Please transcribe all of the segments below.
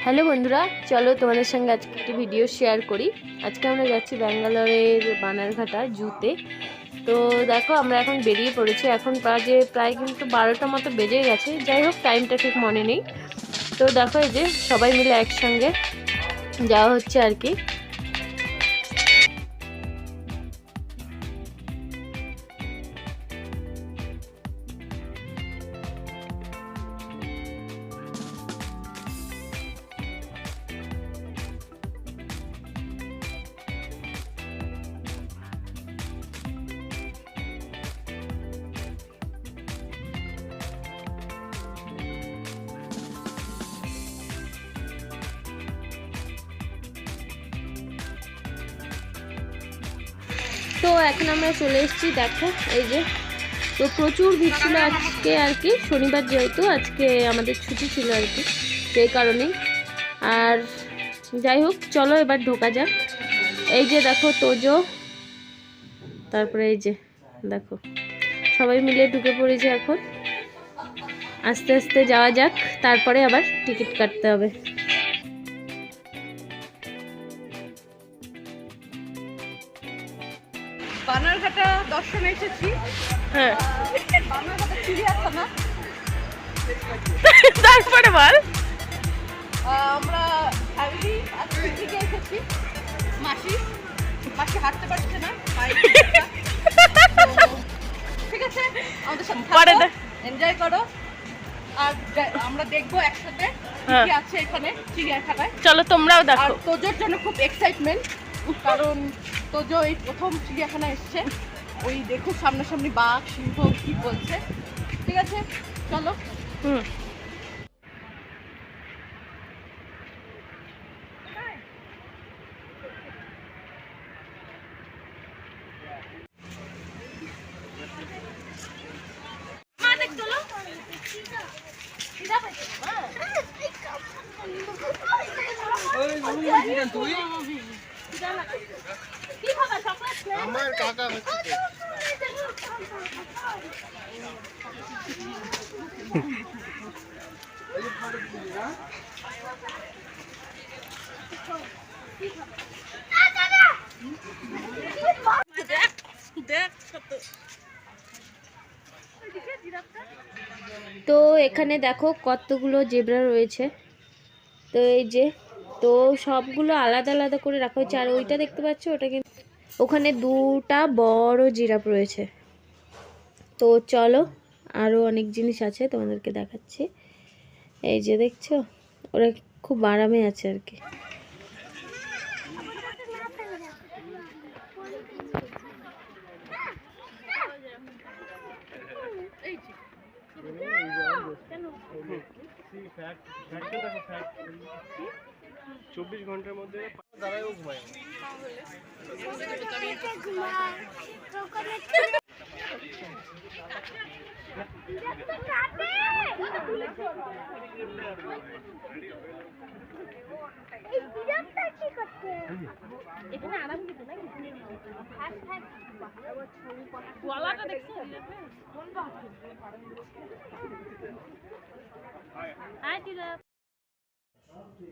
Hello বন্ধুরা, চলো তোমাদের সঙ্গে আজকে একটি ভিডিও শেয়ার করি। আজকে আমরা যাচ্ছি ব্যাঙ্গালোরের বানারঘাটা জুতে। তো দেখো আমরা এখন বেরিয়ে পড়েছি। এখন বাজে প্রায় কিন্তু 12টা মতো বেজে গেছে। যাই হোক, টাইমটা ঠিক মনে নেই। তো দেখো এই যে সবাই মিলে একসঙ্গে যাওয়া হচ্ছে আর কি। তো এখন আমরা চলে এসেছি, দেখো এই যে। তো প্রচুর ভিড় ছিল আজকে আর কি, শনিবার যেহেতু আজকে আমাদের ছুটি ছিল আর কি, সেই কারণেই। আর যাই হোক, চলো এবার ঢোকা যাক। এই যে দেখো তোজো, তারপরে এই যে দেখো সবাই মিলে ঢুকে পড়েছে। এখন আস্তে আস্তে যাওয়া যাক, তারপরে আবার টিকিট কাটতে হবে। বানারঘাটা দর্শনে এসেছি। হ্যাঁ, বানারঘাটা চিড়িয়াখানা। তারপরে বল। আমরা ফ্যামিলি আজকে থেকে এসেছি। মাসি মাসি হাঁটতে পারছে না, ঠিক আছে, আমাদের সাথে এনজয় করো। আর আমরা দেখবো একসাথে কি আছে এখানে চিড়িয়াখানায়। চলো তোমরাও দেখো। আর তোজোর জন্য খুব এক্সাইটমেন্ট, কারণ তোজো এই প্রথম চিড়িয়াখানা এসছে। ওই দেখো সামনাসামনি বাঘ সিংহ কি বলছে। ঠিক আছে, চলো। আমার কাকা হচ্ছে তো এখানে দেখো কতগুলো জেব্রা রয়েছে। তো এই যে, তো সবগুলো আলাদা আলাদা করে রাখা হয়েছে। আর ওইটা দেখতে পাচ্ছ, ওটা কিন্তু ওখানে দুটা বড় জিরাফ রয়েছে। তো চলো, আরও অনেক জিনিস আছে, তোমাদেরকে দেখাচ্ছি। এই যে দেখছো, ওরা খুব আরামে আছে আর কি। চব্বিশ ঘন্টার মধ্যে দাঁড়ায়ও ঘুমায়।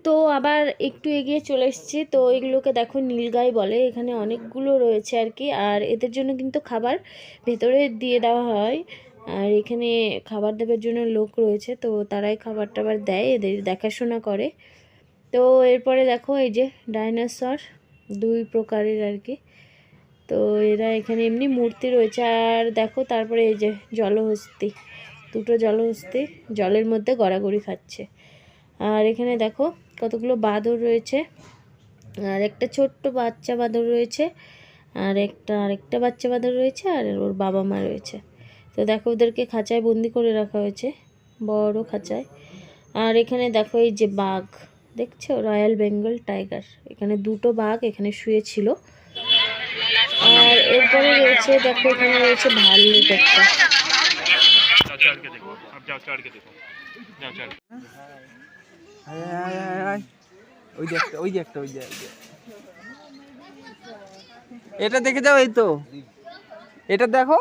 তো আবার একটু এগিয়ে চলে এসেছি। তো এগুলোকে দেখো নীলগাই বলে। এখানে অনেকগুলো রয়েছে আর কি। আর এদের জন্য কিন্তু খাবার ভেতরে দিয়ে দেওয়া হয়। আর এখানে খাবার দেওয়ার জন্য লোক রয়েছে, তো তারাই খাবার টাবার দেয়, এদের দেখাশোনা করে। তো এরপরে দেখো এই যে ডাইনোসর, দুই প্রকারের আর কি। তো এরা এখানে এমনি মূর্তি রয়েছে। আর দেখো তারপরে এই যে জলহস্তি, দুটো জলহস্তি জলের মধ্যে গড়াগড়ি খাচ্ছে। আর এখানে দেখো কতগুলো বাঁদর রয়েছে। আর একটা ছোট্ট বাচ্চা বাঁদর রয়েছে, আর আরেকটা বাচ্চা বাঁদর রয়েছে, আর ওর বাবা মা রয়েছে। তো দেখো ওদেরকে খাঁচায় বন্দি করে রাখা হয়েছে, বড় খাঁচায়। আর এখানে দেখো এই যে বাঘ দেখছো, রয়্যাল বেঙ্গল টাইগার। এখানে দুটো বাঘ এখানে শুয়েছিল। আর এরপরে রয়েছে দেখো, এখানে রয়েছে ভাল্লুক একটা। এটা দেখে যাও, এই তো এটা দেখো।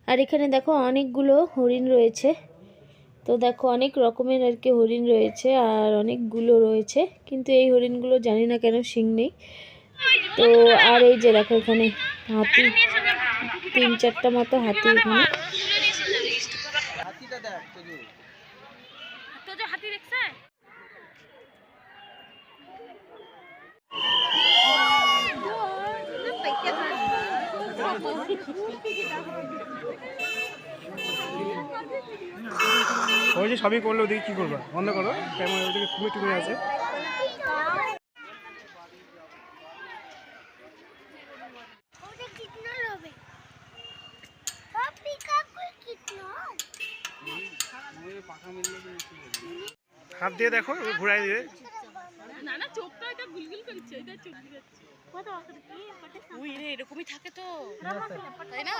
আর এখানে দেখো অনেকগুলো হরিণ রয়েছে। তো দেখো অনেক রকমের আর কি হরিণ রয়েছে আর অনেকগুলো রয়েছে, কিন্তু এই হরিণগুলো জানি না কেন শিং নেই। তো আর এই যে দেখো এখানে হাতি, 3-4টা মতো হাতি এখানে। হাতিটা দেখ ওই যে সবই করলো, ওদিকে কি করবা? বন্ধ করো ক্যামেরা, ওদিকে তুমি তুমি আছে। হাত দিয়ে দেখো, ঘুরাই দিয়ে। ওই রে এরকমই থাকে তো, তাই না?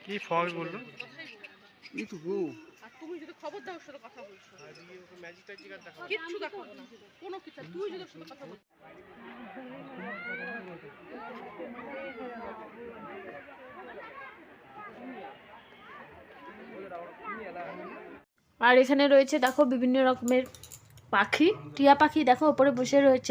কি ফল বললো? আর তুমি যদি খবর দাও ওর সাথে কথা বলছো, কিচ্ছু দেখাবো না, কোনো কিছু। তুই যদি ওর সাথে কথা বলছো, আর এখানে রয়েছে দেখো বিভিন্ন রকমের পাখি, টিয়া পাখি দেখো উপরে বসে রয়েছে।